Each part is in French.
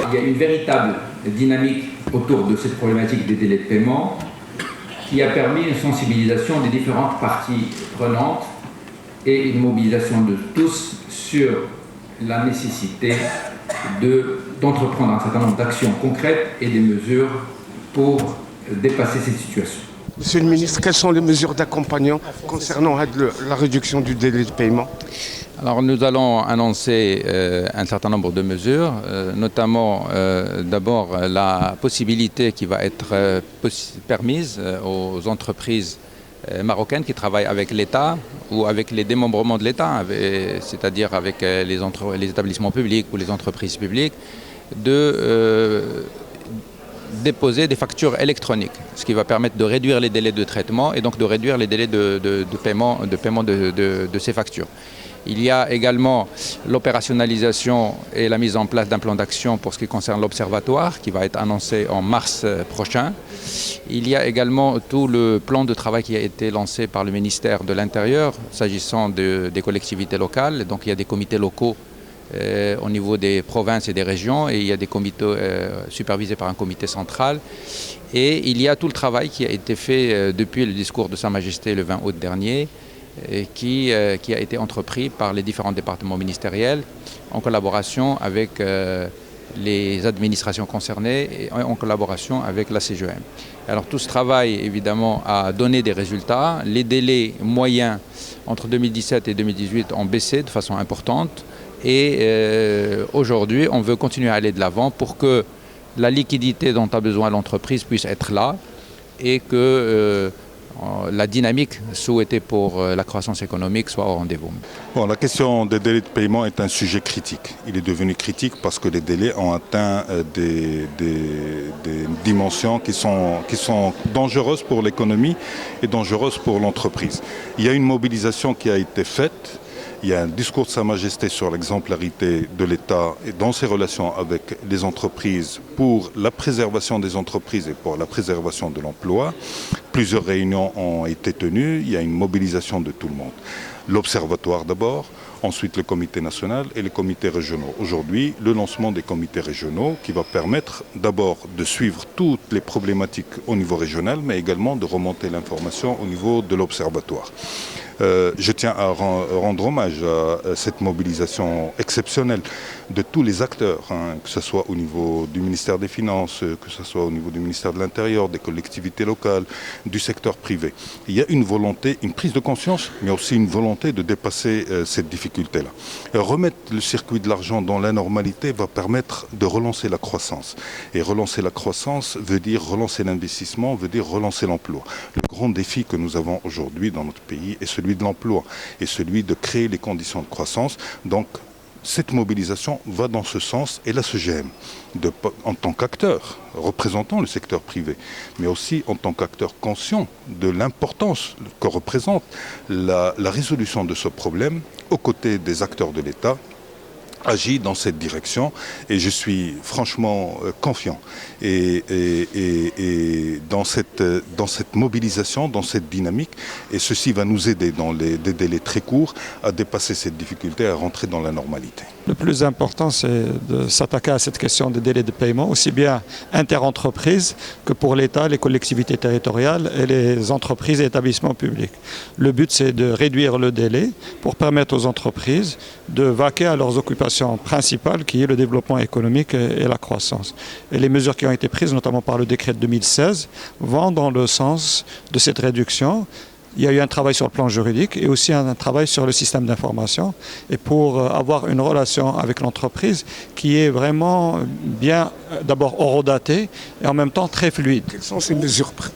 Il y a une véritable dynamique autour de cette problématique des délais de paiement qui a permis une sensibilisation des différentes parties prenantes et une mobilisation de tous sur la nécessité d'entreprendre un certain nombre d'actions concrètes et des mesures pour dépasser cette situation. Monsieur le ministre, quelles sont les mesures d'accompagnement concernant la réduction du délai de paiement? Alors nous allons annoncer un certain nombre de mesures, notamment d'abord la possibilité qui va être permise aux entreprises marocaines qui travaillent avec l'État ou avec les démembrements de l'État, c'est-à-dire avec les établissements publics ou les entreprises publiques, de déposer des factures électroniques, ce qui va permettre de réduire les délais de traitement et donc de réduire les délais de paiement de ces factures. Il y a également l'opérationnalisation et la mise en place d'un plan d'action pour ce qui concerne l'Observatoire qui va être annoncé en mars prochain. Il y a également tout le plan de travail qui a été lancé par le ministère de l'Intérieur s'agissant des collectivités locales. Donc il y a des comités locaux au niveau des provinces et des régions et il y a des comités supervisés par un comité central. Et il y a tout le travail qui a été fait depuis le discours de Sa Majesté le 20 août dernier et qui a été entrepris par les différents départements ministériels en collaboration avec les administrations concernées et en collaboration avec la CGEM. Alors tout ce travail évidemment a donné des résultats. Les délais moyens entre 2017 et 2018 ont baissé de façon importante et aujourd'hui on veut continuer à aller de l'avant pour que la liquidité dont a besoin l'entreprise puisse être là et que la dynamique souhaitée pour la croissance économique soit au rendez-vous. Bon, la question des délais de paiement est un sujet critique. Il est devenu critique parce que les délais ont atteint des dimensions qui sont dangereuses pour l'économie et dangereuses pour l'entreprise. Il y a une mobilisation qui a été faite. Il y a un discours de Sa Majesté sur l'exemplarité de l'État et dans ses relations avec les entreprises pour la préservation des entreprises et pour la préservation de l'emploi. Plusieurs réunions ont été tenues, il y a une mobilisation de tout le monde. L'Observatoire d'abord, ensuite le comité national et les comités régionaux. Aujourd'hui, le lancement des comités régionaux qui va permettre d'abord de suivre toutes les problématiques au niveau régional, mais également de remonter l'information au niveau de l'Observatoire. Je tiens à rendre hommage à cette mobilisation exceptionnelle de tous les acteurs, que ce soit au niveau du ministère des Finances, que ce soit au niveau du ministère de l'Intérieur, des collectivités locales, du secteur privé. Il y a une volonté, une prise de conscience, mais aussi une volonté de dépasser cette difficulté-là. Remettre le circuit de l'argent dans la normalité va permettre de relancer la croissance. Et relancer la croissance veut dire relancer l'investissement, veut dire relancer l'emploi. Le grand défi que nous avons aujourd'hui dans notre pays est celui de l'emploi et celui de créer les conditions de croissance. Donc, cette mobilisation va dans ce sens et la CGM, en tant qu'acteur représentant le secteur privé, mais aussi en tant qu'acteur conscient de l'importance que représente la résolution de ce problème aux côtés des acteurs de l'État, agit dans cette direction et je suis franchement confiant et dans cette mobilisation, dans cette dynamique et ceci va nous aider dans des délais très courts à dépasser cette difficulté, à rentrer dans la normalité. Le plus important, c'est de s'attaquer à cette question des délais de paiement, aussi bien interentreprises que pour l'État, les collectivités territoriales et les entreprises et établissements publics. Le but, c'est de réduire le délai pour permettre aux entreprises de vaquer à leurs occupations principales, qui est le développement économique et la croissance. Et les mesures qui ont été prises, notamment par le décret de 2016, vont dans le sens de cette réduction. Il y a eu un travail sur le plan juridique et aussi un travail sur le système d'information et pour avoir une relation avec l'entreprise qui est vraiment bien, d'abord horodatée et en même temps très fluide. Quelles sont ces mesures prises?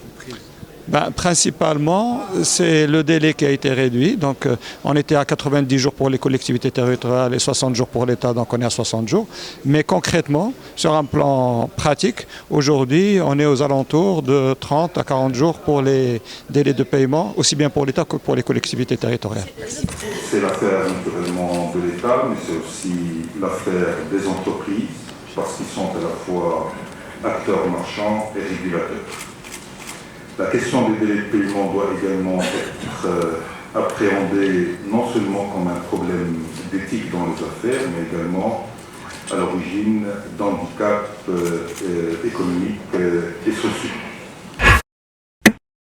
Principalement, c'est le délai qui a été réduit. Donc, on était à 90 jours pour les collectivités territoriales et 60 jours pour l'État, donc on est à 60 jours. Mais concrètement, sur un plan pratique, aujourd'hui, on est aux alentours de 30 à 40 jours pour les délais de paiement, aussi bien pour l'État que pour les collectivités territoriales. C'est l'affaire naturellement de l'État, mais c'est aussi l'affaire des entreprises, parce qu'ils sont à la fois acteurs marchands et régulateurs. La question des délais de paiement doit également être appréhendée non seulement comme un problème d'éthique dans les affaires, financières, mais également à l'origine d'handicaps économiques et sociaux.